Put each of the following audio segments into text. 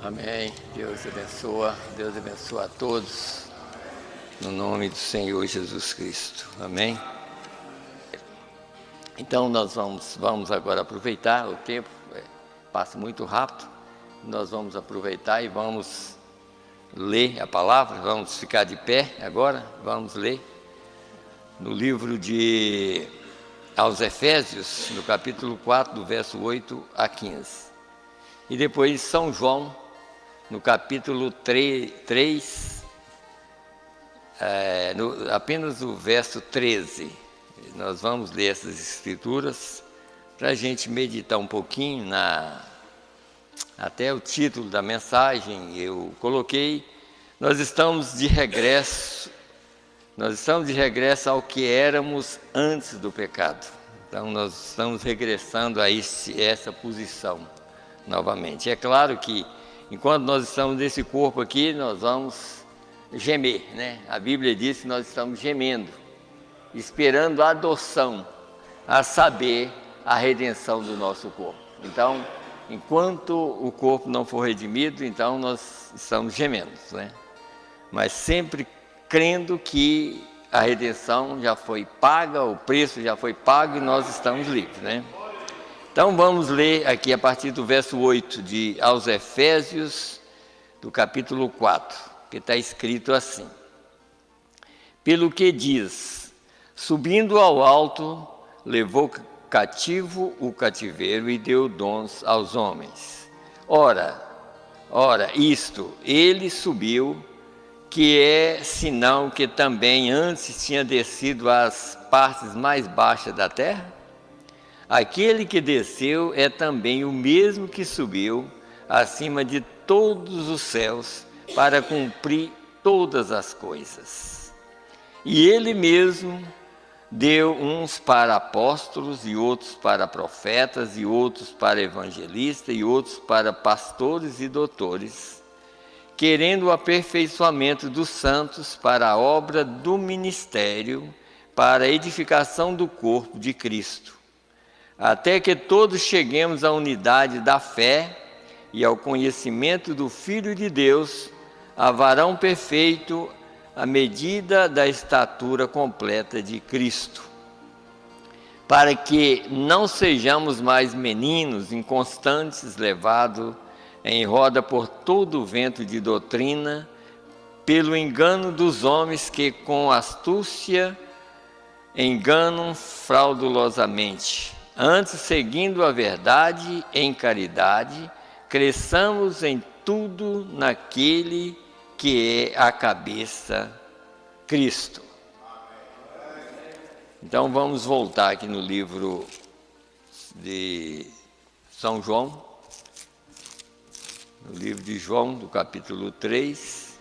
Amém. Deus abençoa a todos, no nome do Senhor Jesus Cristo. Amém. Então nós vamos agora aproveitar, o tempo passa muito rápido, nós vamos aproveitar e vamos ler a palavra, vamos ficar de pé agora, vamos ler no livro aos Efésios, no capítulo 4, do verso 8 a 15. E depois São João, no capítulo 3, apenas o verso 13. Nós vamos ler essas escrituras para a gente meditar um pouquinho até o título da mensagem eu coloquei. Nós estamos de regresso ao que éramos antes do pecado. Então nós estamos regressando a essa posição novamente. É claro que enquanto nós estamos nesse corpo aqui, nós vamos gemer, né? A Bíblia diz que nós estamos gemendo, esperando a adoção, a saber, a redenção do nosso corpo. Então, enquanto o corpo não for redimido, então nós estamos gemendo, né? Mas sempre crendo que a redenção já foi paga, o preço já foi pago e nós estamos livres, né? Então vamos ler aqui a partir do verso 8 aos Efésios, do capítulo 4, que está escrito assim: pelo que diz, subindo ao alto, levou cativo o cativeiro e deu dons aos homens. Ora, isto, ele subiu, que é sinal que também antes tinha descido às partes mais baixas da terra? Aquele que desceu é também o mesmo que subiu acima de todos os céus para cumprir todas as coisas. E ele mesmo deu uns para apóstolos, e outros para profetas, e outros para evangelistas, e outros para pastores e doutores, querendo o aperfeiçoamento dos santos para a obra do ministério, para a edificação do corpo de Cristo, até que todos cheguemos à unidade da fé e ao conhecimento do Filho de Deus, a varão perfeito, à medida da estatura completa de Cristo, para que não sejamos mais meninos inconstantes, levados em roda por todo o vento de doutrina, pelo engano dos homens que com astúcia enganam fraudulosamente. Antes, seguindo a verdade em caridade, cresçamos em tudo naquele que é a cabeça, Cristo. Então vamos voltar aqui no livro de São João, no livro de João, do capítulo 3,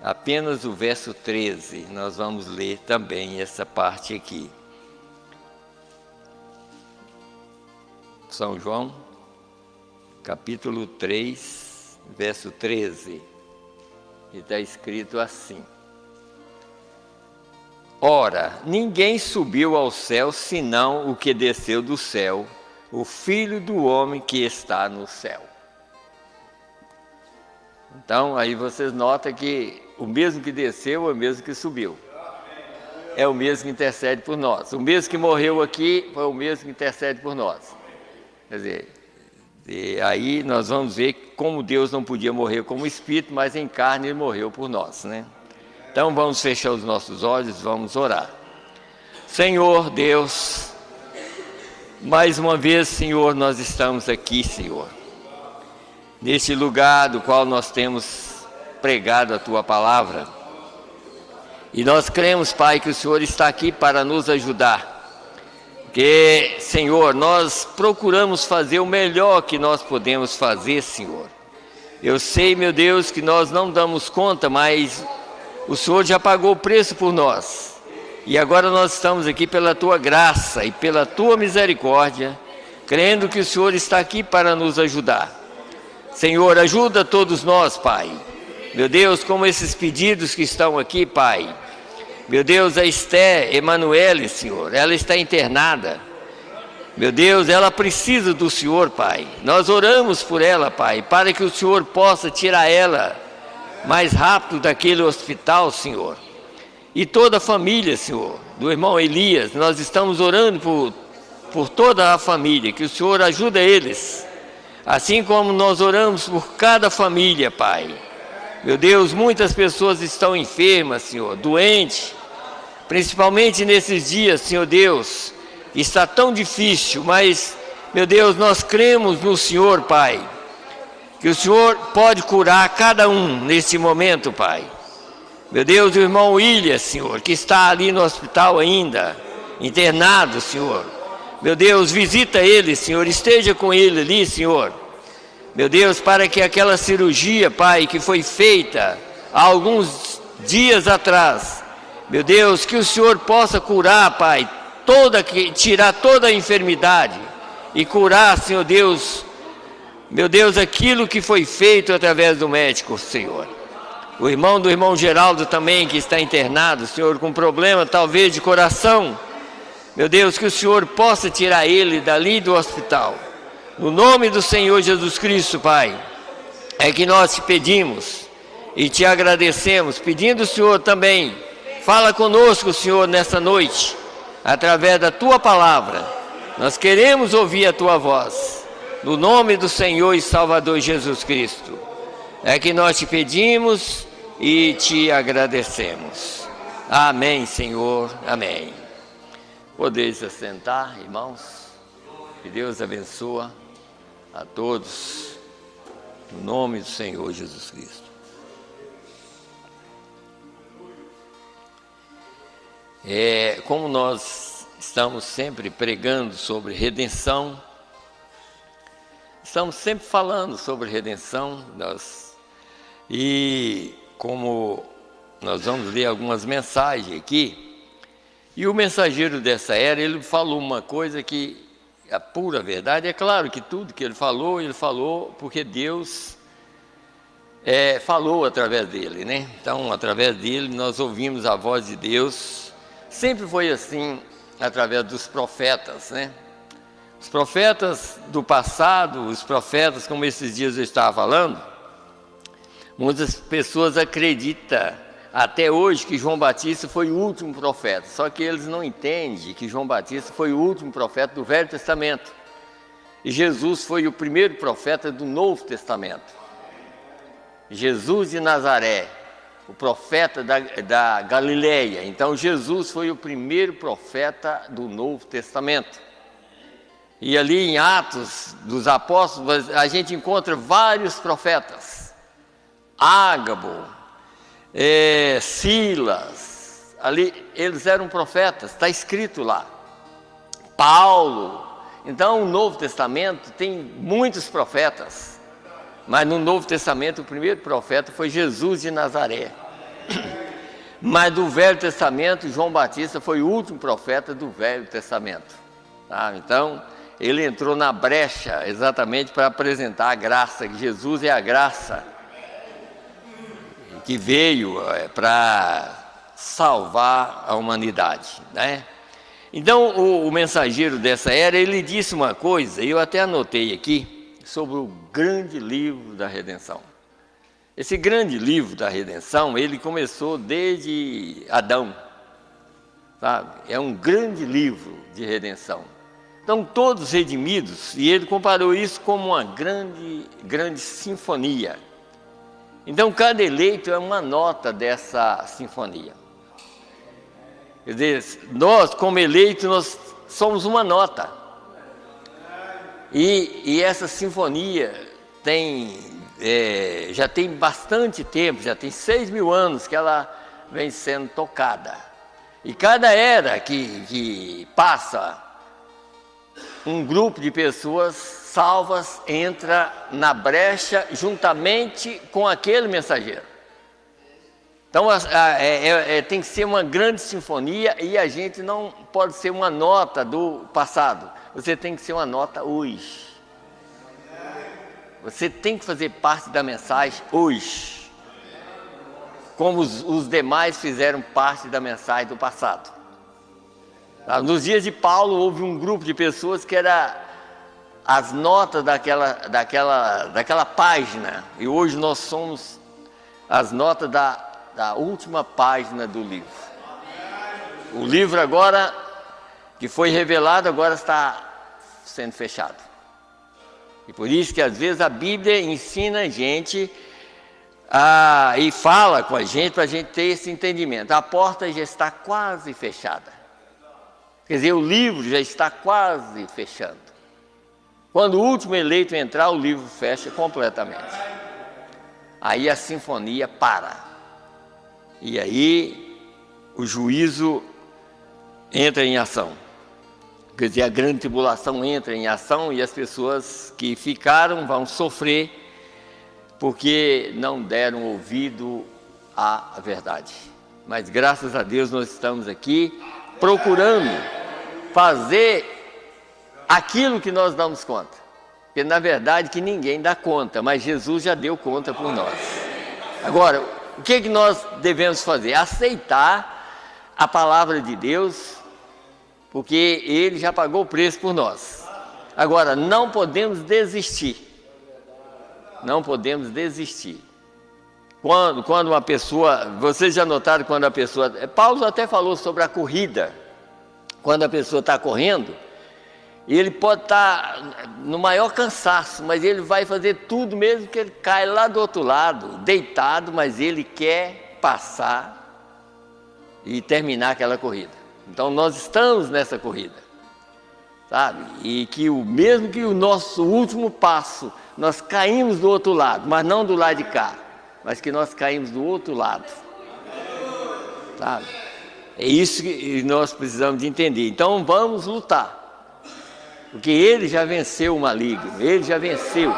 apenas o verso 13, nós vamos ler também essa parte aqui. São João, capítulo 3, verso 13, e está escrito assim: ora, ninguém subiu ao céu, senão o que desceu do céu, o Filho do homem que está no céu. Então, aí vocês notam que o mesmo que desceu é o mesmo que subiu. É o mesmo que intercede por nós. O mesmo que morreu aqui foi o mesmo que intercede por nós. Quer dizer, e aí nós vamos ver como Deus não podia morrer como Espírito, mas em carne Ele morreu por nós, né? Então vamos fechar os nossos olhos, vamos orar. Senhor Deus, mais uma vez, Senhor, nós estamos aqui, Senhor, neste lugar do qual nós temos pregado a Tua palavra. E nós cremos, Pai, que o Senhor está aqui para nos ajudar. Porque, Senhor, nós procuramos fazer o melhor que nós podemos fazer, Senhor. Eu sei, meu Deus, que nós não damos conta, mas o Senhor já pagou o preço por nós. E agora nós estamos aqui pela Tua graça e pela Tua misericórdia, crendo que o Senhor está aqui para nos ajudar. Senhor, ajuda todos nós, Pai. Meu Deus, como esses pedidos que estão aqui, Pai. Meu Deus, a Esther Emanuele, Senhor, ela está internada. Meu Deus, ela precisa do Senhor, Pai. Nós oramos por ela, Pai, para que o Senhor possa tirar ela mais rápido daquele hospital, Senhor. E toda a família, Senhor, do irmão Elias, nós estamos orando por toda a família, que o Senhor ajude eles, assim como nós oramos por cada família, Pai. Meu Deus, muitas pessoas estão enfermas, Senhor, doentes, principalmente nesses dias, Senhor Deus, está tão difícil, mas, meu Deus, nós cremos no Senhor, Pai, que o Senhor pode curar cada um nesse momento, Pai. Meu Deus, o irmão William, Senhor, que está ali no hospital ainda, internado, Senhor. Meu Deus, visita ele, Senhor, esteja com ele ali, Senhor. Meu Deus, para que aquela cirurgia, Pai, que foi feita há alguns dias atrás, meu Deus, que o Senhor possa curar, Pai, tirar toda a enfermidade e curar, Senhor Deus, meu Deus, aquilo que foi feito através do médico, Senhor. O irmão do irmão Geraldo também, que está internado, Senhor, com problema talvez de coração. Meu Deus, que o Senhor possa tirar ele dali do hospital. No nome do Senhor Jesus Cristo, Pai, é que nós te pedimos e te agradecemos, pedindo o Senhor também, fala conosco, Senhor, nessa noite, através da Tua palavra. Nós queremos ouvir a Tua voz, no nome do Senhor e Salvador Jesus Cristo. É que nós te pedimos e te agradecemos. Amém, Senhor, amém. Podeis se assentar, irmãos, que Deus abençoe a todos, no nome do Senhor Jesus Cristo. Como nós estamos sempre pregando sobre redenção, estamos sempre falando sobre redenção, e como nós vamos ler algumas mensagens aqui, e o mensageiro dessa era, ele falou uma coisa que a pura verdade. É claro que tudo que ele falou porque Deus falou através dele, né? Então, através dele, nós ouvimos a voz de Deus. Sempre foi assim, através dos profetas, né? Os profetas do passado, os profetas, como esses dias eu estava falando, muitas pessoas acreditam até hoje que João Batista foi o último profeta, só que eles não entendem que João Batista foi o último profeta do Velho Testamento e Jesus foi o primeiro profeta do Novo Testamento. Jesus de Nazaré, o profeta da Galileia. Então Jesus foi o primeiro profeta do Novo Testamento. E ali em Atos dos Apóstolos a gente encontra vários profetas. Ágabo, Silas, ali eles eram profetas, está escrito lá. Paulo. Então o Novo Testamento tem muitos profetas, mas no Novo Testamento o primeiro profeta foi Jesus de Nazaré. Mas do Velho Testamento, João Batista foi o último profeta do Velho Testamento, tá? Então ele entrou na brecha exatamente para apresentar a graça, que Jesus é a graça que veio para salvar a humanidade, né? Então o mensageiro dessa era, ele disse uma coisa, eu até anotei aqui, sobre o grande livro da redenção. Esse grande livro da redenção, ele começou desde Adão, sabe? É um grande livro de redenção. Então todos redimidos, e ele comparou isso como uma grande sinfonia. Então, cada eleito é uma nota dessa sinfonia. Quer dizer, nós, como eleitos, nós somos uma nota. E essa sinfonia já tem bastante tempo, já tem 6.000 anos que ela vem sendo tocada. E cada era que passa, um grupo de pessoas salvas entra na brecha juntamente com aquele mensageiro. Então tem que ser uma grande sinfonia, e a gente não pode ser uma nota do passado, você tem que ser uma nota hoje. Você tem que fazer parte da mensagem hoje, como os demais fizeram parte da mensagem do passado. Nos dias de Paulo houve um grupo de pessoas que era as notas daquela página, e hoje nós somos as notas da última página do livro. O livro agora, que foi revelado, agora está sendo fechado. E por isso que às vezes a Bíblia ensina a gente e fala com a gente para a gente ter esse entendimento. A porta já está quase fechada. Quer dizer, o livro já está quase fechando. Quando o último eleito entrar, o livro fecha completamente. Aí a sinfonia para. E aí o juízo entra em ação. Quer dizer, a grande tribulação entra em ação e as pessoas que ficaram vão sofrer porque não deram ouvido à verdade. Mas graças a Deus nós estamos aqui procurando fazer aquilo que nós damos conta. Porque na verdade que ninguém dá conta, mas Jesus já deu conta por nós. Agora, o que nós devemos fazer? Aceitar a palavra de Deus, porque Ele já pagou o preço por nós. Agora, não podemos desistir. Não podemos desistir. Quando uma pessoa, vocês já notaram quando a pessoa, Paulo até falou sobre a corrida, quando a pessoa está correndo, e ele pode estar no maior cansaço, mas ele vai fazer tudo mesmo que ele cai lá do outro lado, deitado, mas ele quer passar e terminar aquela corrida. Então nós estamos nessa corrida, sabe? E que mesmo que o nosso último passo, nós caímos do outro lado, mas não do lado de cá, mas que nós caímos do outro lado, sabe? É isso que nós precisamos de entender. Então vamos lutar. Porque ele já venceu o maligno, ele já venceu,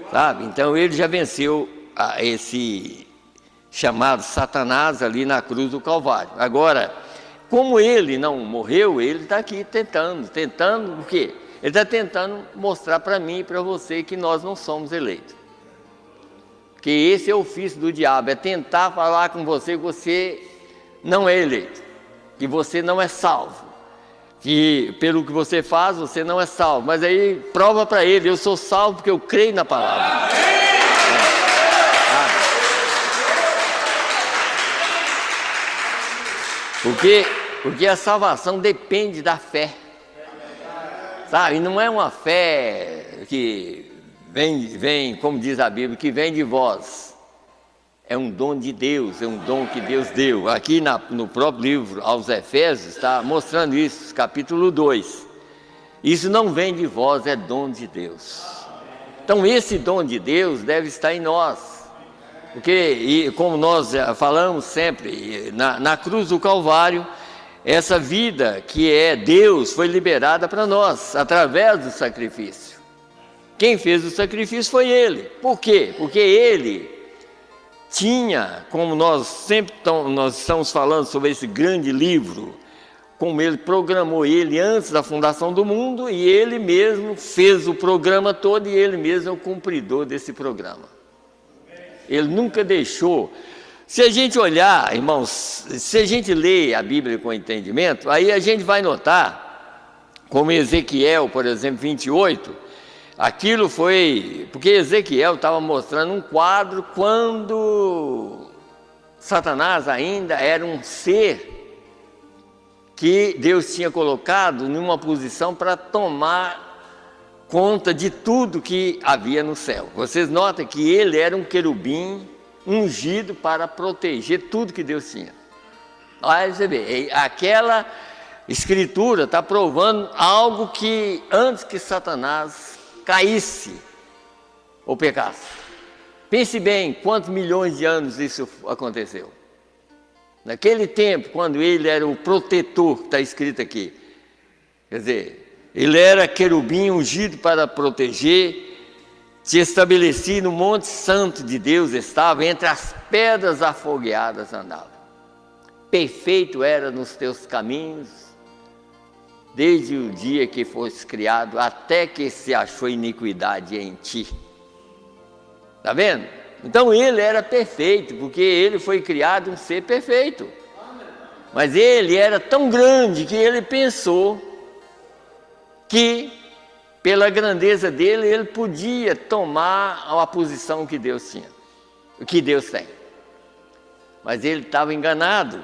sabe? Então ele já venceu esse chamado Satanás ali na cruz do Calvário. Agora, como ele não morreu, ele está aqui tentando o quê? Ele está tentando mostrar para mim e para você que nós não somos eleitos. Que esse é o ofício do diabo, é tentar falar com você que você não é eleito, que você não é salvo. Que pelo que você faz, você não é salvo. Mas aí prova para ele, eu sou salvo porque eu creio na palavra. Porque a salvação depende da fé. Sabe? Não é uma fé que vem, como diz a Bíblia, que vem de vós. É um dom de Deus, é um dom que Deus deu. Aqui no próprio livro aos Efésios está mostrando isso, capítulo 2. Isso não vem de vós, é dom de Deus. Então esse dom de Deus deve estar em nós. Porque, como nós falamos sempre, na cruz do Calvário, essa vida que é Deus foi liberada para nós, através do sacrifício. Quem fez o sacrifício foi Ele. Por quê? Porque Ele tinha, como nós estamos falando sobre esse grande livro, como ele programou ele antes da fundação do mundo, e ele mesmo fez o programa todo, e ele mesmo é o cumpridor desse programa. Ele nunca deixou. Se a gente olhar, irmãos, se a gente ler a Bíblia com entendimento, aí a gente vai notar, como Ezequiel, por exemplo, 28, aquilo foi, porque Ezequiel estava mostrando um quadro quando Satanás ainda era um ser que Deus tinha colocado numa posição para tomar conta de tudo que havia no céu. Vocês notam que ele era um querubim ungido para proteger tudo que Deus tinha. Olha, você vê, aquela escritura está provando algo que antes que Satanás caísse ou pecasse. Pense bem quantos milhões de anos isso aconteceu. Naquele tempo, quando ele era o protetor, que está escrito aqui, quer dizer, ele era querubim ungido para proteger, se estabelecia no Monte Santo de Deus, estava entre as pedras afogueadas andava. Perfeito era nos teus caminhos, desde o dia que foste criado, até que se achou iniquidade em ti. Está vendo? Então ele era perfeito, porque ele foi criado um ser perfeito. Mas ele era tão grande que ele pensou que, pela grandeza dele, ele podia tomar a posição que Deus tinha, que Deus tem. Mas ele estava enganado.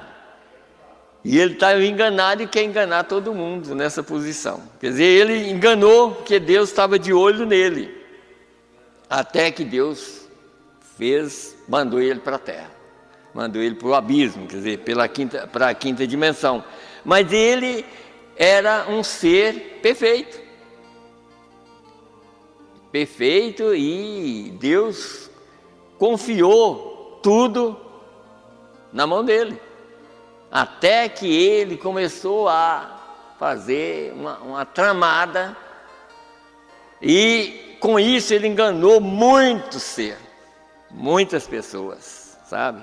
E ele estava enganado e quer enganar todo mundo nessa posição. Quer dizer, ele enganou porque Deus estava de olho nele. Até que Deus mandou ele para a terra. Mandou ele para o abismo, quer dizer, para a quinta dimensão. Mas ele era um ser perfeito. Perfeito, e Deus confiou tudo na mão dele. Até que ele começou a fazer uma tramada, e com isso ele enganou muitas pessoas, sabe?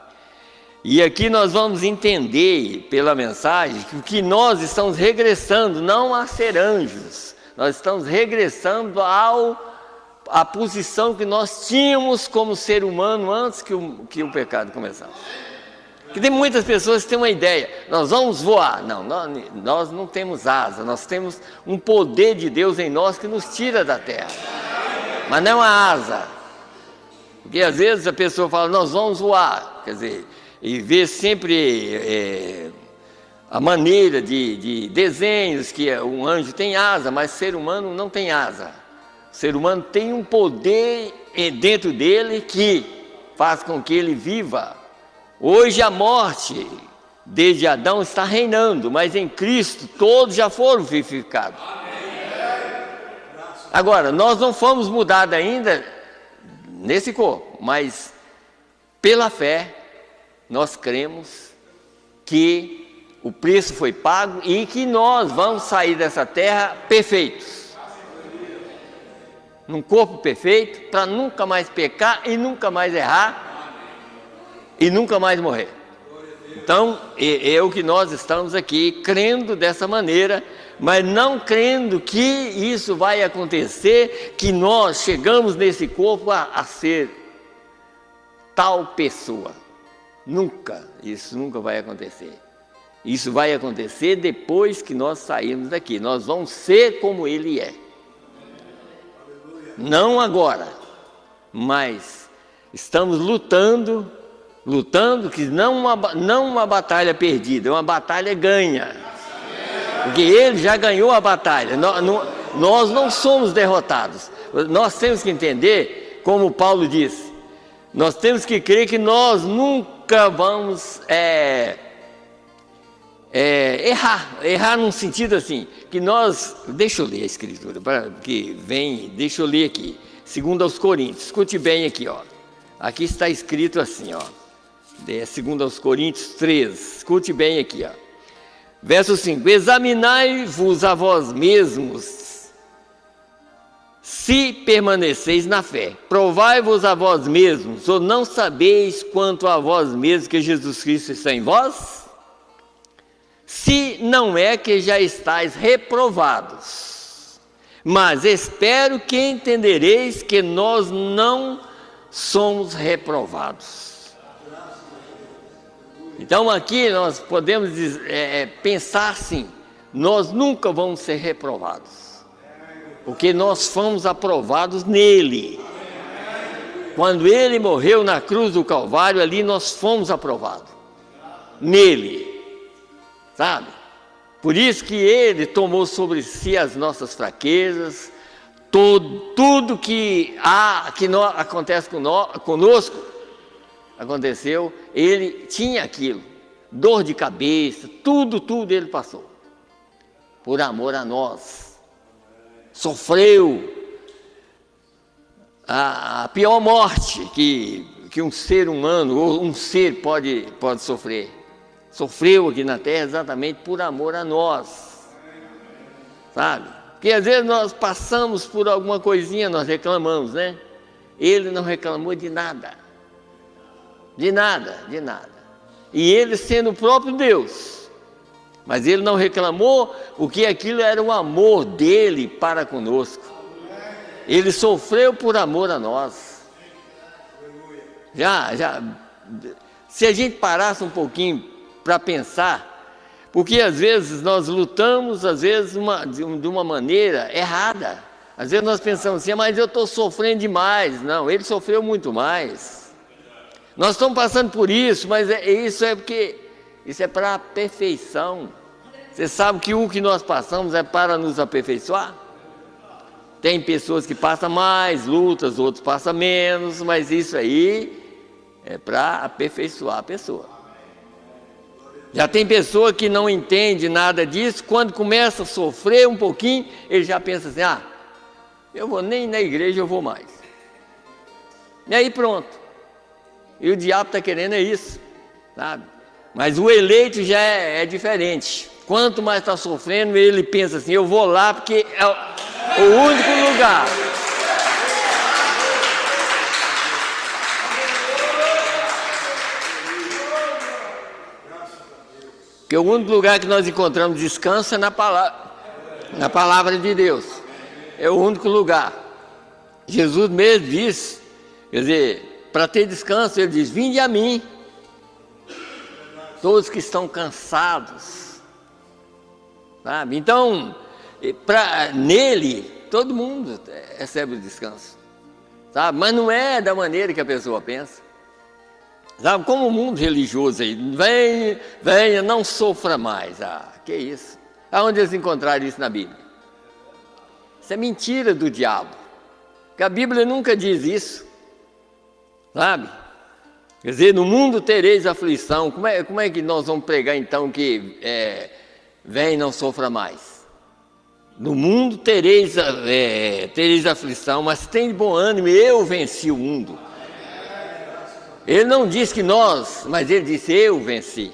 E aqui nós vamos entender pela mensagem que nós estamos regressando não a ser anjos, nós estamos regressando à posição que nós tínhamos como ser humano antes que o pecado começasse. Porque tem muitas pessoas que têm uma ideia, nós vamos voar. Não, nós não temos asa, nós temos um poder de Deus em nós que nos tira da terra, mas não a asa. Porque às vezes a pessoa fala, nós vamos voar, quer dizer, e vê sempre a maneira de desenhos que um anjo tem asa, mas ser humano não tem asa. O ser humano tem um poder dentro dele que faz com que ele viva. Hoje a morte, desde Adão, está reinando, mas em Cristo todos já foram vivificados. Agora, nós não fomos mudados ainda nesse corpo, mas pela fé nós cremos que o preço foi pago e que nós vamos sair dessa terra perfeitos. Num corpo perfeito, para nunca mais pecar e nunca mais errar e nunca mais morrer. Então, é o que nós estamos aqui crendo dessa maneira, mas não crendo que isso vai acontecer, que nós chegamos nesse corpo a ser tal pessoa. Nunca, isso nunca vai acontecer. Isso vai acontecer depois que nós sairmos daqui. Nós vamos ser como Ele é. Não agora, mas estamos lutando, que não uma batalha perdida, é uma batalha ganha. Porque Ele já ganhou a batalha. Nós não somos derrotados. Nós temos que entender, como Paulo disse, nós temos que crer que nós nunca vamos errar num sentido assim, que nós, deixa eu ler a escritura, deixa eu ler aqui, 2 aos Coríntios, escute bem aqui, ó, aqui está escrito assim, ó, 2 aos Coríntios 3, escute bem aqui, ó, verso 5, examinai-vos a vós mesmos, se permaneceis na fé, provai-vos a vós mesmos, ou não sabeis quanto a vós mesmos que Jesus Cristo está em vós? Se não é que já estáis reprovados, mas espero que entendereis que nós não somos reprovados. Então aqui nós podemos pensar assim, nós nunca vamos ser reprovados, porque nós fomos aprovados nele. Quando ele morreu na cruz do Calvário, ali nós fomos aprovados nele. Sabe? Por isso que Ele tomou sobre si as nossas fraquezas, tudo que acontece conosco, aconteceu, Ele tinha aquilo, dor de cabeça, tudo Ele passou, por amor a nós, sofreu a pior morte que um ser humano, ou um ser pode sofrer. Sofreu aqui na terra exatamente por amor a nós, sabe? Porque às vezes nós passamos por alguma coisinha, nós reclamamos, né? Ele não reclamou de nada, de nada. E ele sendo o próprio Deus, mas ele não reclamou, porque aquilo era o amor dele para conosco. Ele sofreu por amor a nós. Se a gente parasse um pouquinho para pensar, Porque às vezes nós lutamos, às vezes de uma maneira errada. Às vezes nós pensamos assim, mas eu estou sofrendo demais. Não, ele sofreu muito mais. Nós estamos passando por isso, mas isso é porque isso é para a perfeição. Você sabe que o que nós passamos é para nos aperfeiçoar? Tem pessoas que passam mais lutas, outros passam menos, mas isso aí é para aperfeiçoar a pessoa. Já tem pessoa que não entende nada disso, quando começa a sofrer um pouquinho, ele já pensa assim, eu vou nem na igreja, eu vou mais. E aí pronto. E o diabo está querendo isso, sabe? Mas o eleito já é diferente. Quanto mais está sofrendo, ele pensa assim, eu vou lá porque é o único lugar. Porque o único lugar que nós encontramos descanso é na palavra de Deus. É o único lugar. Jesus mesmo disse, quer dizer, para ter descanso, ele diz, vinde a mim, todos que estão cansados, sabe? Então, nele, todo mundo recebe o descanso, sabe? Mas não é da maneira que a pessoa pensa. Sabe, como o mundo religioso aí, venha, não sofra mais. Que isso? Aonde eles encontraram isso na Bíblia? Isso é mentira do diabo, porque a Bíblia nunca diz isso, sabe? Quer dizer, no mundo tereis aflição. Como é que nós vamos pregar então que vem, não sofra mais? No mundo tereis aflição, mas tem de bom ânimo, eu venci o mundo. Ele não disse que nós, mas ele disse eu venci.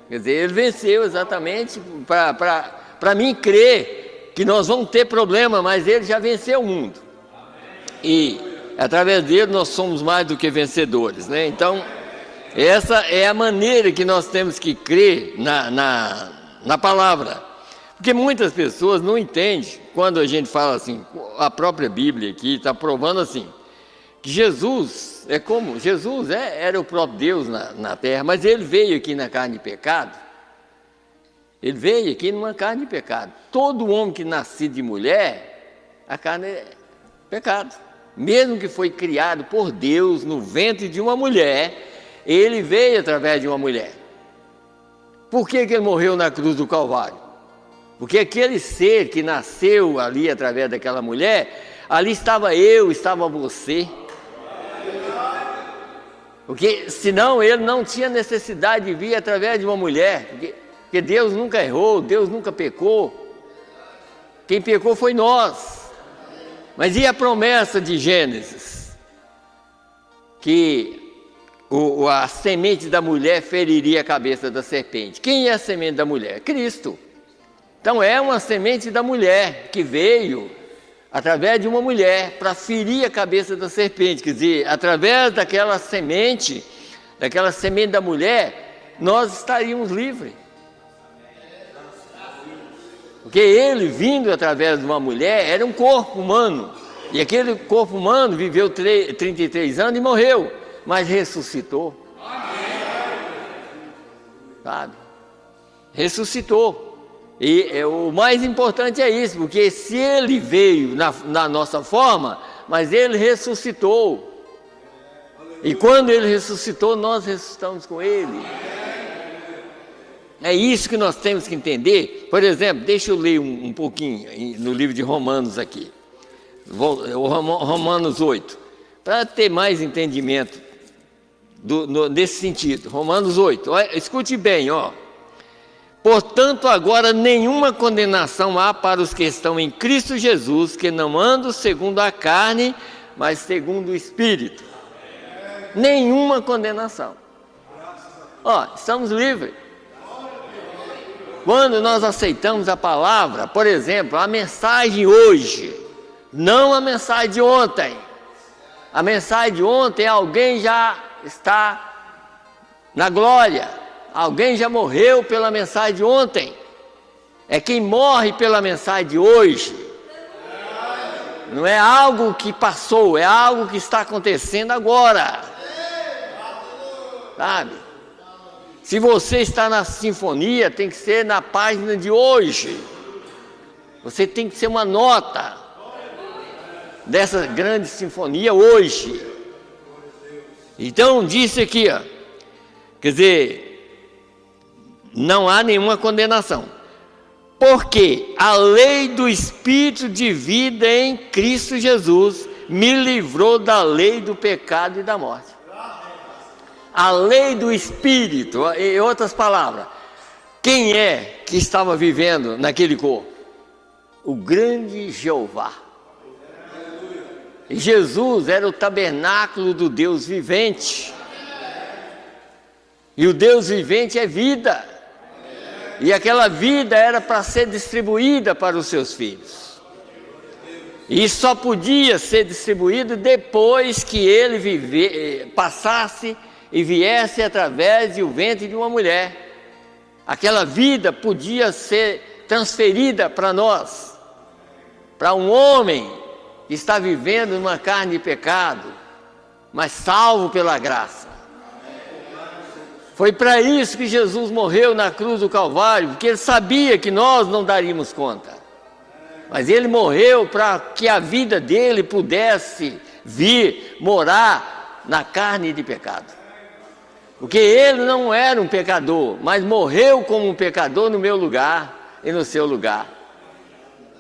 Quer dizer, ele venceu exatamente para mim crer que nós vamos ter problema, mas ele já venceu o mundo. E através dele nós somos mais do que vencedores, né? Então, essa é a maneira que nós temos que crer na palavra. Porque muitas pessoas não entendem quando a gente fala assim, a própria Bíblia aqui está provando assim, que Jesus era o próprio Deus na terra, mas ele veio aqui na carne de pecado. Ele veio aqui numa carne de pecado. Todo homem que nasce de mulher, a carne é pecado. Mesmo que foi criado por Deus no ventre de uma mulher, ele veio através de uma mulher. Por que ele morreu na cruz do Calvário? Porque aquele ser que nasceu ali através daquela mulher, ali estava eu, estava você. Porque senão ele não tinha necessidade de vir através de uma mulher, porque Deus nunca errou, Deus nunca pecou. Quem pecou foi nós. Mas e a promessa de Gênesis? Que a semente da mulher feriria a cabeça da serpente. Quem é a semente da mulher? Cristo. Então é uma semente da mulher que veio através de uma mulher para ferir a cabeça da serpente. Quer dizer, através daquela semente da mulher, nós estaríamos livres. Porque ele, vindo através de uma mulher, era um corpo humano. E aquele corpo humano viveu 33 anos e morreu, mas ressuscitou. Sabe? Ressuscitou. E o mais importante é isso, porque se ele veio na nossa forma, mas ele ressuscitou. E quando ele ressuscitou, nós ressuscitamos com ele. É isso que nós temos que entender. Por exemplo, deixa eu ler um pouquinho no livro de Romanos aqui. Romanos 8. Para ter mais entendimento desse sentido. Romanos 8. Escute bem, ó. Portanto, agora nenhuma condenação há para os que estão em Cristo Jesus, que não andam segundo a carne, mas segundo o Espírito. Nenhuma condenação. Ó, estamos livres. Quando nós aceitamos a palavra, por exemplo, a mensagem hoje, não a mensagem de ontem. A mensagem de ontem, alguém já está na glória. Alguém já morreu pela mensagem de ontem. É quem morre pela mensagem de hoje. Não é algo que passou, é algo que está acontecendo agora. Sabe? Se você está na sinfonia, tem que ser na página de hoje. Você tem que ser uma nota dessa grande sinfonia hoje. Então, disse aqui, ó, quer dizer, não há nenhuma condenação. Porque a lei do Espírito de vida em Cristo Jesus me livrou da lei do pecado e da morte. A lei do Espírito, em outras palavras, quem é que estava vivendo naquele corpo? O grande Jeová. Jesus era o tabernáculo do Deus vivente. E o Deus vivente é vida. E aquela vida era para ser distribuída para os seus filhos. E só podia ser distribuído depois que ele passasse e viesse através do ventre de uma mulher. Aquela vida podia ser transferida para nós, para um homem que está vivendo numa carne de pecado, mas salvo pela graça. Foi para isso que Jesus morreu na cruz do Calvário, porque ele sabia que nós não daríamos conta. Mas ele morreu para que a vida dele pudesse vir morar na carne de pecado. Porque ele não era um pecador, mas morreu como um pecador no meu lugar e no seu lugar.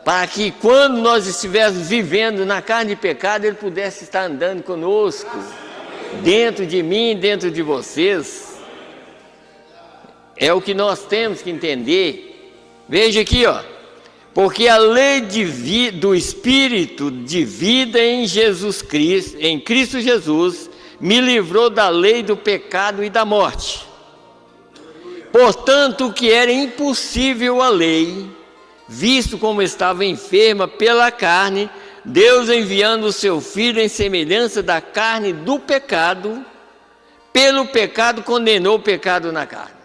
Para que quando nós estivéssemos vivendo na carne de pecado, ele pudesse estar andando conosco, dentro de mim, dentro de vocês. É o que nós temos que entender. Veja aqui, ó. Porque a lei do Espírito de vida em Jesus Cristo, em Cristo Jesus, me livrou da lei do pecado e da morte. Portanto, o que era impossível à lei, visto como estava enferma pela carne, Deus enviando o seu Filho em semelhança da carne do pecado, pelo pecado condenou o pecado na carne.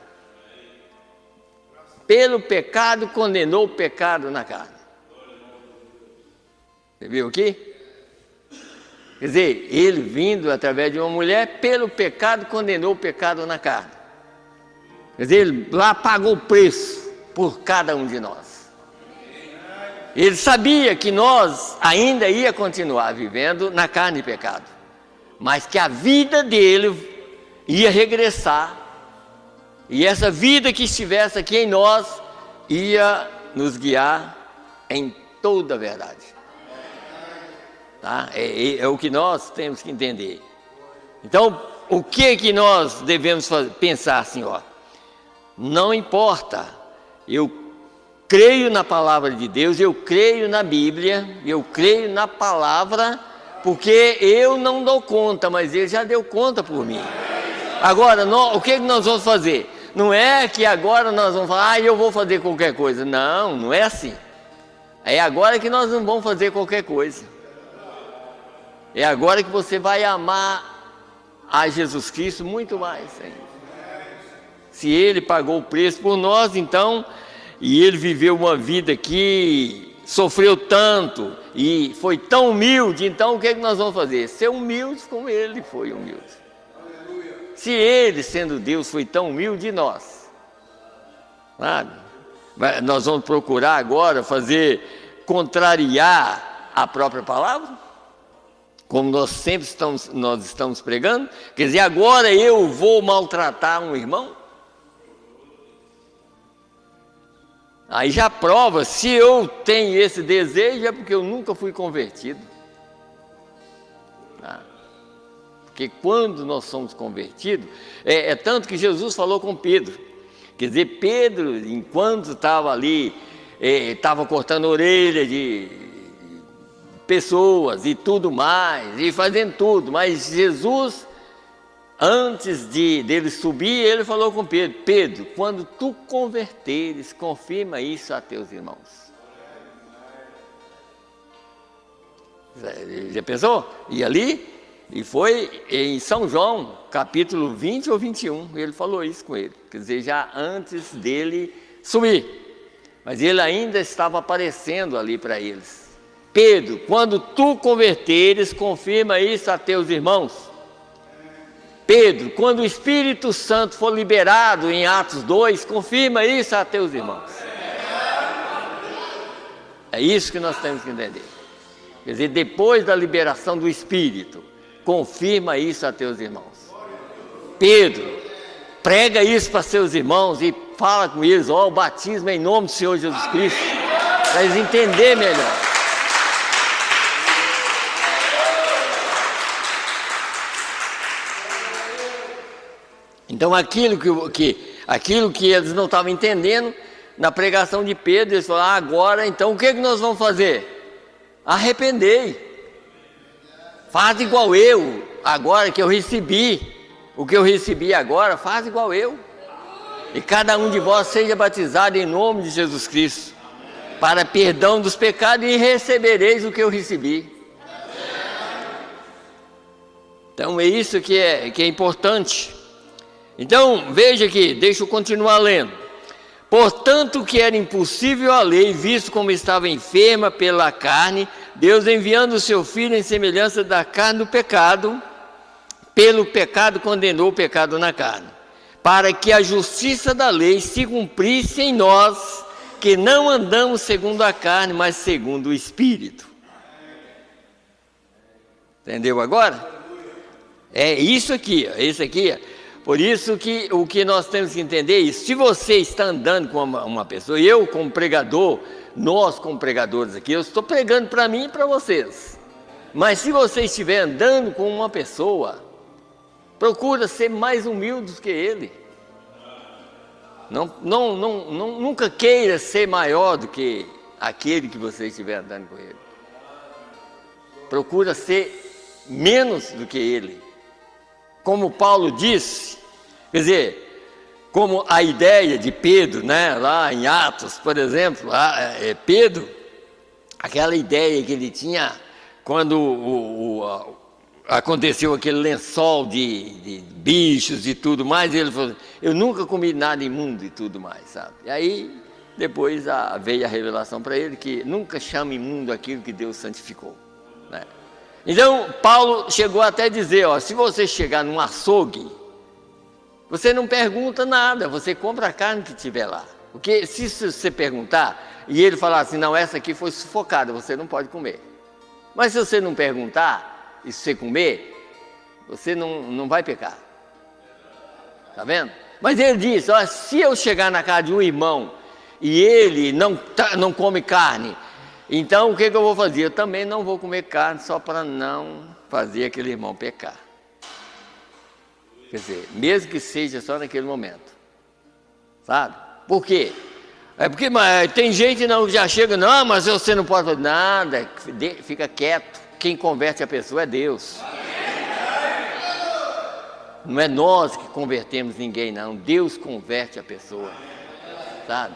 Pelo pecado condenou o pecado na carne. Você viu aqui? Quer dizer, ele vindo através de uma mulher, pelo pecado condenou o pecado na carne. Quer dizer, ele lá pagou o preço por cada um de nós. Ele sabia que nós ainda ia continuar vivendo na carne de pecado, mas que a vida dele ia regressar. E essa vida que estivesse aqui em nós ia nos guiar em toda a verdade. Tá? É o que nós temos que entender. Então, o que nós devemos pensar assim, ó? Não importa, eu creio na palavra de Deus, eu creio na Bíblia, eu creio na palavra, porque eu não dou conta, mas Ele já deu conta por mim. Agora, o que nós vamos fazer? Não é que agora nós vamos falar, eu vou fazer qualquer coisa. Não, não é assim. É agora que nós não vamos fazer qualquer coisa. É agora que você vai amar a Jesus Cristo muito mais ainda. Se Ele pagou o preço por nós, então, e Ele viveu uma vida que sofreu tanto e foi tão humilde, então o que nós vamos fazer? Ser humildes como Ele foi humilde. Se Ele, sendo Deus, foi tão humilde, e nós? Sabe? Nós vamos procurar agora contrariar a própria palavra? Como nós sempre estamos pregando? Quer dizer, agora eu vou maltratar um irmão? Aí já prova, se eu tenho esse desejo, é porque eu nunca fui convertido. Tá? Porque quando nós somos convertidos, é tanto que Jesus falou com Pedro. Quer dizer, Pedro, enquanto estava ali, estava cortando a orelha de pessoas e tudo mais, e fazendo tudo, mas Jesus, antes dele subir, ele falou com Pedro: Pedro, quando tu converteres, confirma isso a teus irmãos. Já pensou? E ali, e foi em São João, capítulo 20 ou 21, ele falou isso com ele, quer dizer, já antes dele subir, mas ele ainda estava aparecendo ali para eles. Pedro, quando tu converteres, confirma isso a teus irmãos. Pedro, quando o Espírito Santo for liberado em Atos 2, confirma isso a teus irmãos. É isso que nós temos que entender. Quer dizer, depois da liberação do Espírito, confirma isso a teus irmãos. Pedro, prega isso para seus irmãos e fala com eles, o batismo é em nome do Senhor Jesus Cristo, para eles entenderem melhor. Então aquilo que eles não estavam entendendo, na pregação de Pedro, eles falaram, agora então o que nós vamos fazer? Arrependei. Faz igual eu, agora que eu recebi. O que eu recebi agora, faz igual eu. E cada um de vós seja batizado em nome de Jesus Cristo, para perdão dos pecados, e recebereis o que eu recebi. Então é isso que é importante. Então, veja aqui, deixa eu continuar lendo. Portanto, que era impossível a lei, visto como estava enferma pela carne, Deus enviando o seu Filho em semelhança da carne do pecado, pelo pecado condenou o pecado na carne, para que a justiça da lei se cumprisse em nós, que não andamos segundo a carne, mas segundo o Espírito. Entendeu agora? É isso aqui, Por isso que o que nós temos que entender é isso. Se você está andando com uma pessoa, eu como pregador, nós como pregadores aqui, eu estou pregando para mim e para vocês. Mas se você estiver andando com uma pessoa, procura ser mais humilde do que ele. Nunca queira ser maior do que aquele que você estiver andando com ele. Procura ser menos do que ele. Como Paulo disse, quer dizer, como a ideia de Pedro, né, lá em Atos, por exemplo, Pedro, aquela ideia que ele tinha quando aconteceu aquele lençol de bichos e tudo mais, ele falou, eu nunca comi nada imundo e tudo mais, sabe? E aí, depois veio a revelação para ele que nunca chama imundo aquilo que Deus santificou, né? Então, Paulo chegou até a dizer, se você chegar num açougue, você não pergunta nada, você compra a carne que tiver lá. Porque se você perguntar, e ele falar assim, não, essa aqui foi sufocada, você não pode comer. Mas se você não perguntar, e se você comer, você não vai pecar. Está vendo? Mas ele disse, se eu chegar na casa de um irmão, e ele não come carne, então o que eu vou fazer? Eu também não vou comer carne só para não fazer aquele irmão pecar. Quer dizer, mesmo que seja só naquele momento. Sabe? Por quê? Porque tem gente que já chega, não, mas você não pode fazer nada, fica quieto. Quem converte a pessoa é Deus. Não é nós que convertemos ninguém, não. Deus converte a pessoa. Sabe?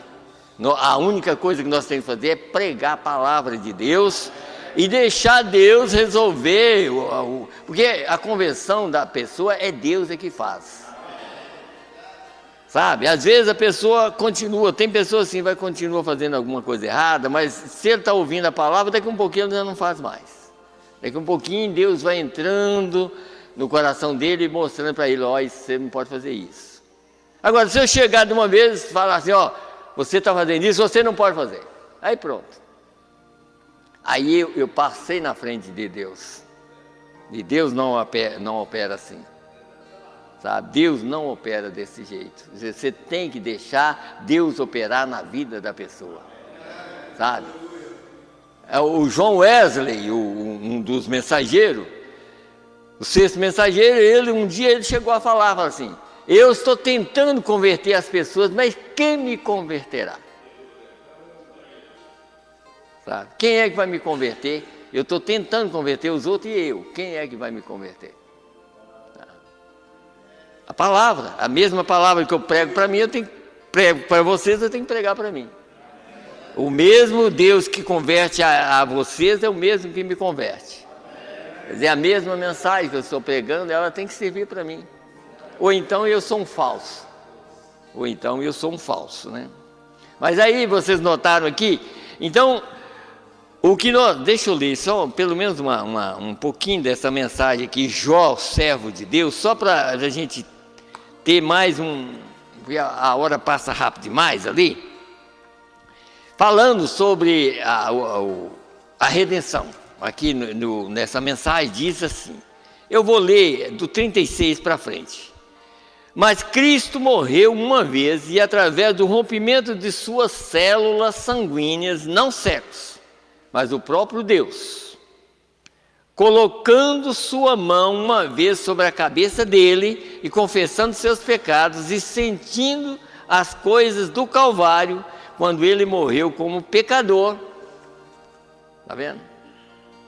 A única coisa que nós temos que fazer é pregar a palavra de Deus e deixar Deus resolver, porque a conversão da pessoa é Deus que faz. Sabe? Às vezes a pessoa continua, tem pessoas assim, vai continuar fazendo alguma coisa errada, mas se ele está ouvindo a palavra, daqui a um pouquinho ele já não faz mais. Daqui a um pouquinho Deus vai entrando no coração dele e mostrando para ele, você não pode fazer isso. Agora, se eu chegar de uma vez e falar assim, você está fazendo isso, você não pode fazer. Aí pronto. Aí eu passei na frente de Deus. E Deus não opera assim. Sabe? Deus não opera desse jeito. Você tem que deixar Deus operar na vida da pessoa. Sabe? O John Wesley, um dos mensageiros, o sexto mensageiro, um dia ele chegou a falar assim, eu estou tentando converter as pessoas, mas quem me converterá? Sabe? Quem é que vai me converter? Eu estou tentando converter os outros e eu. Quem é que vai me converter? A palavra, a mesma palavra que eu prego para mim, prego para vocês, eu tenho que pregar para mim. O mesmo Deus que converte a vocês é o mesmo que me converte. Quer dizer, a mesma mensagem que eu estou pregando, ela tem que servir para mim. Ou então eu sou um falso. Né? Mas aí vocês notaram aqui, então, deixa eu ler só pelo menos um pouquinho dessa mensagem aqui, Jó, servo de Deus, só para a gente ter mais a hora passa rápido demais ali, falando sobre a redenção. Aqui nessa mensagem diz assim, eu vou ler do 36 para frente. Mas Cristo morreu uma vez e através do rompimento de suas células sanguíneas, não séculos, mas o próprio Deus, colocando sua mão uma vez sobre a cabeça dele e confessando seus pecados e sentindo as coisas do Calvário, quando ele morreu como pecador, está vendo?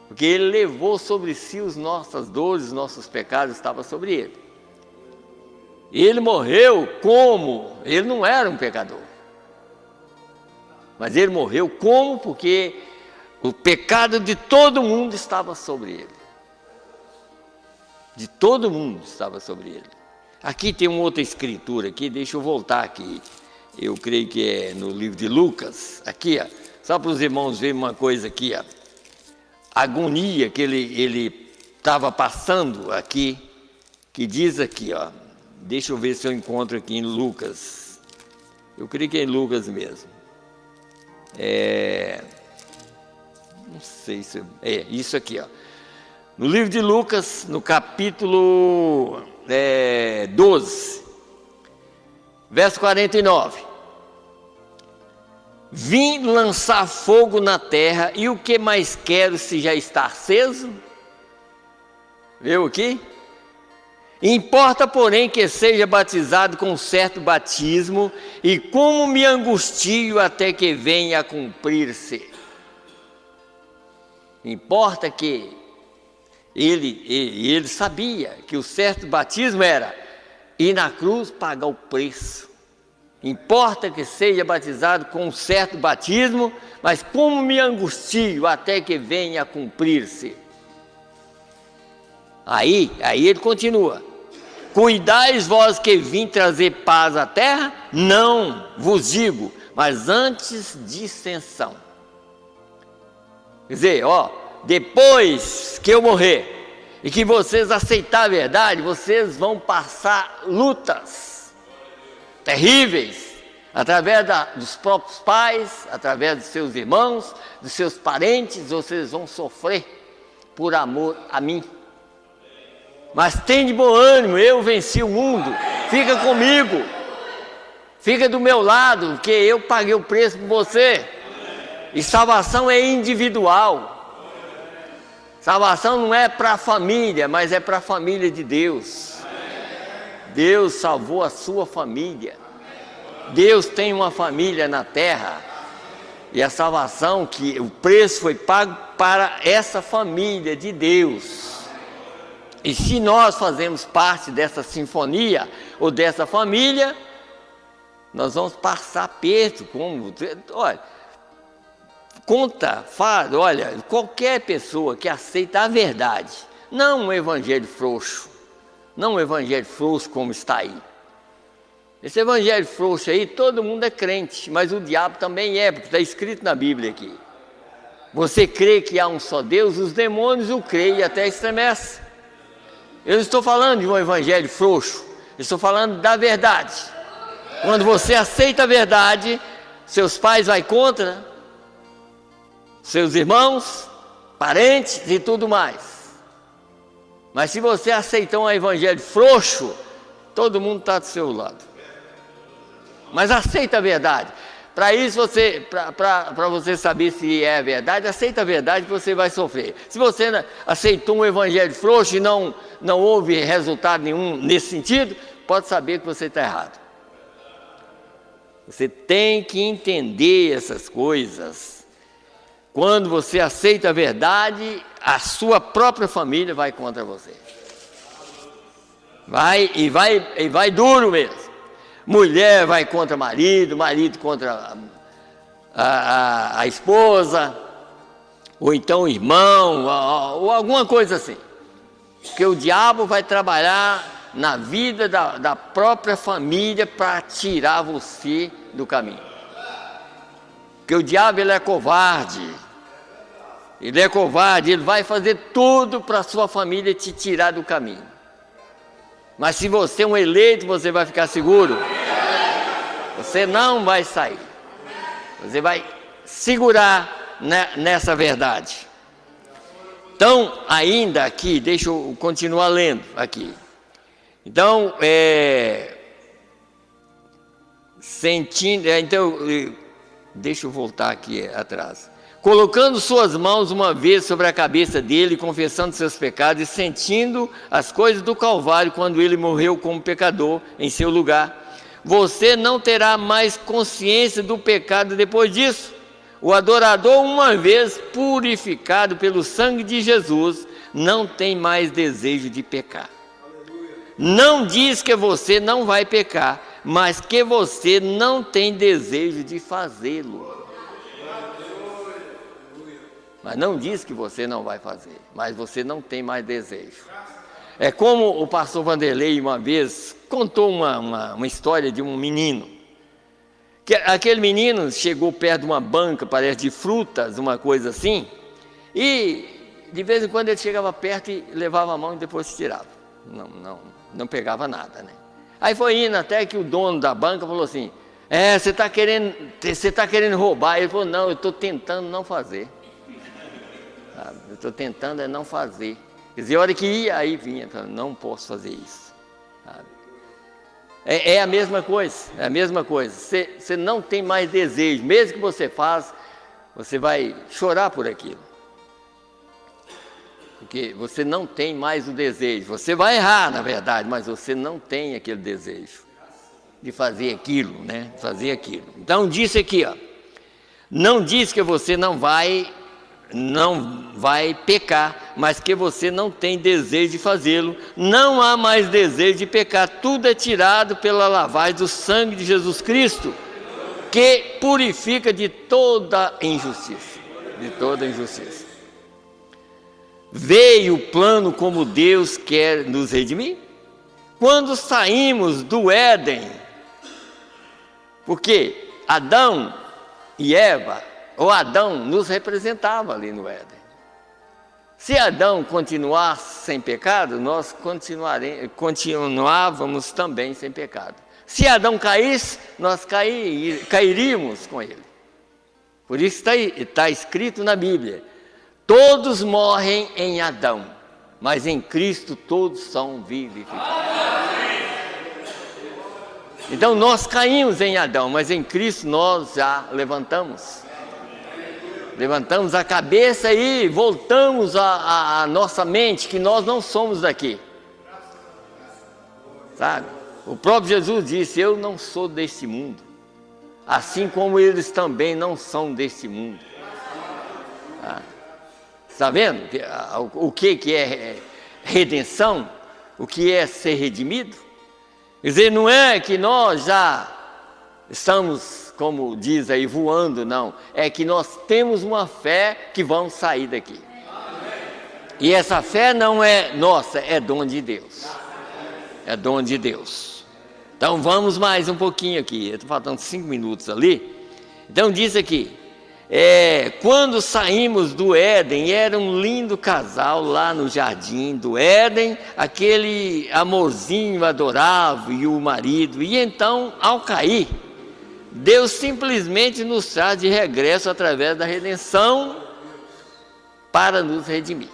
Porque ele levou sobre si as nossas dores, os nossos pecados estavam sobre ele. Ele morreu como? Ele não era um pecador. Mas ele morreu como? Porque o pecado de todo mundo estava sobre ele. De todo mundo estava sobre ele. Aqui tem uma outra escritura aqui, deixa eu voltar aqui. Eu creio que é no livro de Lucas. Aqui, ó, só para os irmãos verem uma coisa aqui, ó. A agonia que ele estava passando aqui, que diz aqui, ó. Deixa eu ver se eu encontro aqui em Lucas. Eu creio que é em Lucas mesmo. Não sei se... isso aqui, ó. No livro de Lucas, no capítulo 12, verso 49. Vim lançar fogo na terra, e o que mais quero se já está aceso? Viu aqui? Importa, porém, que seja batizado com certo batismo, e como me angustio até que venha a cumprir-se. Importa que ele sabia que o certo batismo era ir na cruz pagar o preço. Importa que seja batizado com um certo batismo, mas como me angustio até que venha a cumprir-se. Aí ele continua. Cuidais vós que vim trazer paz à terra? Não vos digo, mas antes dissensão. Quer dizer, depois que eu morrer e que vocês aceitarem a verdade, vocês vão passar lutas terríveis, através dos próprios pais, através dos seus irmãos, dos seus parentes, vocês vão sofrer por amor a mim. Mas tem de bom ânimo, eu venci o mundo, fica comigo, fica do meu lado, porque eu paguei o preço por você. E salvação é individual. Salvação não é para a família, mas é para a família de Deus. Deus salvou a sua família. Deus tem uma família na terra. E a salvação, que o preço foi pago para essa família de Deus. E se nós fazemos parte dessa sinfonia ou dessa família, nós vamos passar aperto. Olha, qualquer pessoa que aceita a verdade, não um evangelho frouxo, não um evangelho frouxo como está aí. Esse evangelho frouxo aí, todo mundo é crente, mas o diabo também é, porque está escrito na Bíblia aqui. Você crê que há um só Deus, os demônios o creem e até estremecem. Eu não estou falando de um evangelho frouxo, eu estou falando da verdade. Quando você aceita a verdade, seus pais vão contra, seus irmãos, parentes e tudo mais. Mas se você aceitar um evangelho frouxo, todo mundo está do seu lado. Mas aceita a verdade. Para isso, para você saber se é verdade, aceita a verdade que você vai sofrer. Se você aceitou um evangelho frouxo e não houve resultado nenhum nesse sentido, pode saber que você está errado. Você tem que entender essas coisas. Quando você aceita a verdade, a sua própria família vai contra você. Vai duro mesmo. Mulher vai contra marido, marido contra a esposa, ou então o irmão, ou alguma coisa assim. Porque o diabo vai trabalhar na vida da própria família para tirar você do caminho. Porque o diabo, ele é covarde. ele é covarde, ele vai fazer tudo para a sua família te tirar do caminho. Mas se você é um eleito, você vai ficar seguro. Você não vai sair. Você vai segurar nessa verdade. Então, ainda aqui, deixa eu continuar lendo aqui. Então, deixa eu voltar aqui atrás. Colocando suas mãos uma vez sobre a cabeça dele, confessando seus pecados e sentindo as coisas do Calvário quando ele morreu como pecador em seu lugar, você não terá mais consciência do pecado depois disso. O adorador, uma vez purificado pelo sangue de Jesus, não tem mais desejo de pecar. Não diz que você não vai pecar, mas que você não tem desejo de fazê-lo. Mas não diz que você não vai fazer, mas você não tem mais desejo. É como o pastor Vanderlei uma vez contou uma história de um menino. Que aquele menino chegou perto de uma banca, parece de frutas, uma coisa assim, e de vez em quando ele chegava perto e levava a mão e depois se tirava. Não pegava nada, né? Aí foi indo até que o dono da banca falou assim: você está querendo roubar? Ele falou: não, eu estou tentando não fazer. Eu estou tentando não fazer. Quer dizer, a hora que ia, aí vinha, não posso fazer isso. É a mesma coisa, é a mesma coisa. Você não tem mais desejo, mesmo que você faça, você vai chorar por aquilo. Porque você não tem mais o desejo. Você vai errar, na verdade, mas você não tem aquele desejo de fazer aquilo, né? Fazer aquilo. Então disse aqui, ó, não diz que você não vai pecar, mas que você não tem desejo de fazê-lo. Não há mais desejo de pecar. Tudo é tirado pela lavagem do sangue de Jesus Cristo, que purifica de toda injustiça. De toda injustiça. Veio o plano como Deus quer nos redimir. Quando saímos do Éden, porque Adão e Eva, ou Adão nos representava ali no Éden. Se Adão continuasse sem pecado, nós continuávamos também sem pecado. Se Adão caísse, nós cairíamos com ele. Por isso está escrito na Bíblia: todos morrem em Adão, mas em Cristo todos são vivificados. Então nós caímos em Adão, mas em Cristo nós já levantamos a cabeça e voltamos a nossa mente, que nós não somos daqui, sabe? O próprio Jesus disse: eu não sou deste mundo, assim como eles também não são deste mundo. Está vendo o que é redenção? O que é ser redimido? Quer dizer, não é que nós já estamos, como diz aí, voando, não. É que nós temos uma fé que vamos sair daqui. E essa fé não é nossa, é dom de Deus. É dom de Deus. Então vamos mais um pouquinho aqui. Estou faltando 5 minutos ali. Então diz aqui: quando saímos do Éden, era um lindo casal lá no jardim do Éden, aquele amorzinho adorável e o marido. E então, ao cair, Deus simplesmente nos traz de regresso através da redenção para nos redimir.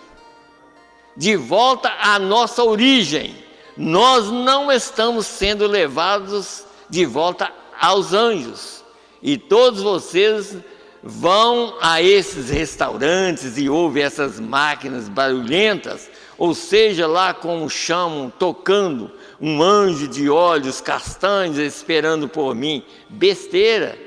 De volta à nossa origem. Nós não estamos sendo levados de volta aos anjos. E todos vocês vão a esses restaurantes e ouvem essas máquinas barulhentas, ou seja, lá como chamam, tocando um anjo de olhos castanhos esperando por mim. Besteira.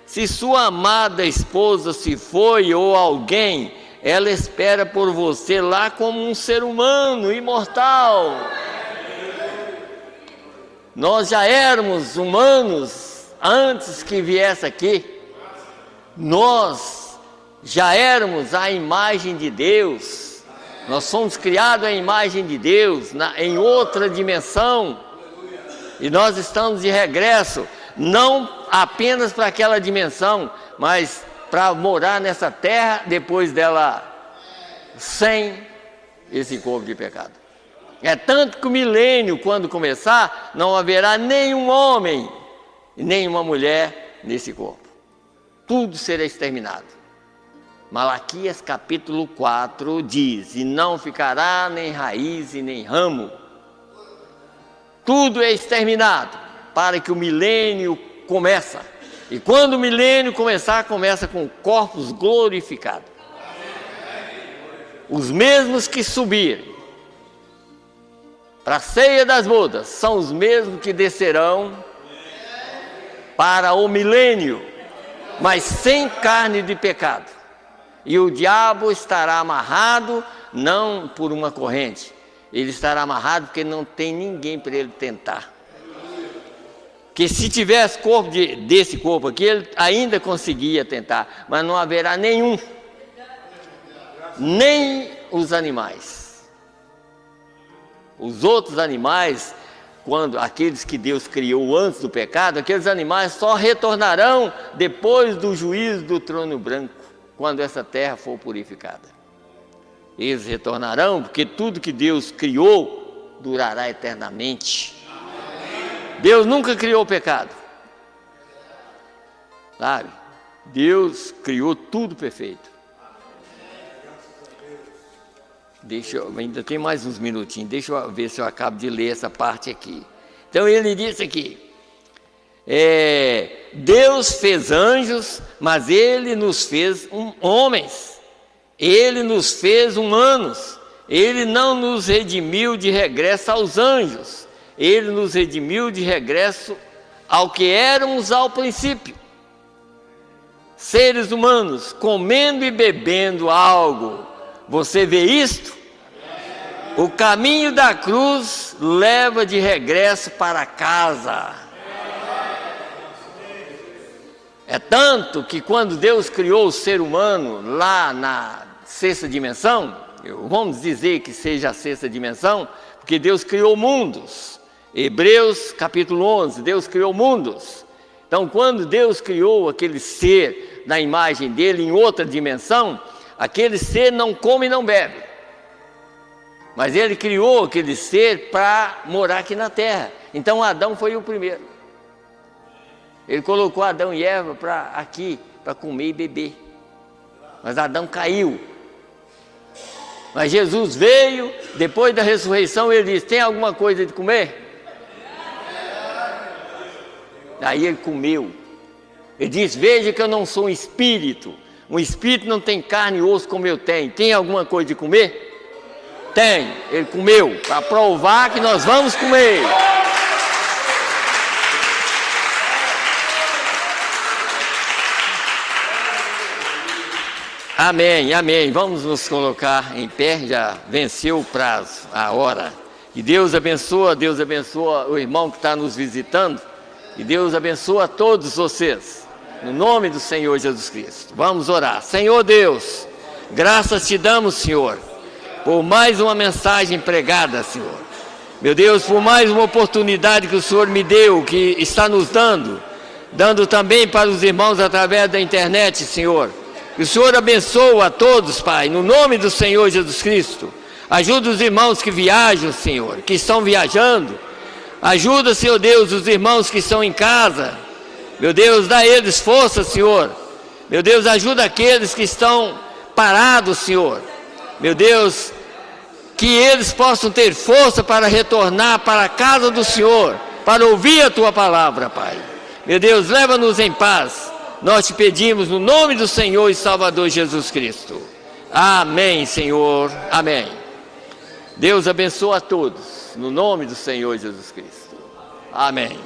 Se sua amada esposa se foi ou alguém, ela espera por você lá como um ser humano imortal. Nós já éramos humanos antes que viesse aqui. Nós já éramos a imagem de Deus. Nós somos criados à imagem de Deus, em outra dimensão. E nós estamos de regresso, não apenas para aquela dimensão, mas para morar nessa terra depois dela sem esse corpo de pecado. É tanto que o milênio, quando começar, não haverá nenhum homem e nenhuma mulher nesse corpo. Tudo será exterminado. Malaquias capítulo 4 diz: e não ficará nem raiz e nem ramo. Tudo é exterminado para que o milênio comece. E quando o milênio começar, começa com corpos glorificados. Os mesmos que subirem para a ceia das bodas são os mesmos que descerão para o milênio, mas sem carne de pecado. E o diabo estará amarrado, não por uma corrente, ele estará amarrado porque não tem ninguém para ele tentar. Que se tivesse corpo desse corpo aqui, ele ainda conseguia tentar, mas não haverá nenhum, nem os animais. Os outros animais, quando aqueles que Deus criou antes do pecado, aqueles animais só retornarão depois do juízo do trono branco, quando essa terra for purificada. Eles retornarão porque tudo que Deus criou durará eternamente. Deus nunca criou o pecado, sabe? Deus criou tudo perfeito. Ainda tem mais uns minutinhos, deixa eu ver se eu acabo de ler essa parte aqui. Então ele disse aqui, Deus fez anjos, mas Ele nos fez homens, Ele nos fez humanos, Ele não nos redimiu de regresso aos anjos, Ele nos redimiu de regresso ao que éramos ao princípio. Seres humanos, comendo e bebendo algo, você vê isto? O caminho da cruz leva de regresso para casa. É tanto que quando Deus criou o ser humano lá na sexta dimensão, vamos dizer que seja a sexta dimensão, porque Deus criou mundos. Hebreus capítulo 11, Deus criou mundos. Então quando Deus criou aquele ser na imagem dele em outra dimensão, aquele ser não come e não bebe. Mas ele criou aquele ser para morar aqui na terra. Então Adão foi o primeiro. Ele colocou Adão e Eva para comer e beber. Mas Adão caiu. Mas Jesus veio, depois da ressurreição, ele disse: tem alguma coisa de comer? Aí ele comeu. Ele disse: veja que eu não sou um espírito. Um espírito não tem carne e osso como eu tenho. Tem alguma coisa de comer? Tem. Ele comeu, para provar que nós vamos comer. Amém, amém. Vamos nos colocar em pé, já venceu o prazo, a hora. Que Deus abençoa o irmão que está nos visitando. E Deus abençoa a todos vocês. No nome do Senhor Jesus Cristo. Vamos orar. Senhor Deus, graças te damos, Senhor, por mais uma mensagem pregada, Senhor. Meu Deus, por mais uma oportunidade que o Senhor me deu, que está nos dando também para os irmãos através da internet, Senhor. Que o Senhor abençoe a todos, Pai, no nome do Senhor Jesus Cristo. Ajuda os irmãos que viajam, Senhor, que estão viajando. Ajuda, Senhor Deus, os irmãos que estão em casa. Meu Deus, dá a eles força, Senhor. Meu Deus, ajuda aqueles que estão parados, Senhor. Meu Deus, que eles possam ter força para retornar para a casa do Senhor, para ouvir a Tua palavra, Pai. Meu Deus, leva-nos em paz. Nós te pedimos no nome do Senhor e Salvador Jesus Cristo. Amém, Senhor. Amém. Deus abençoe a todos, no nome do Senhor Jesus Cristo. Amém.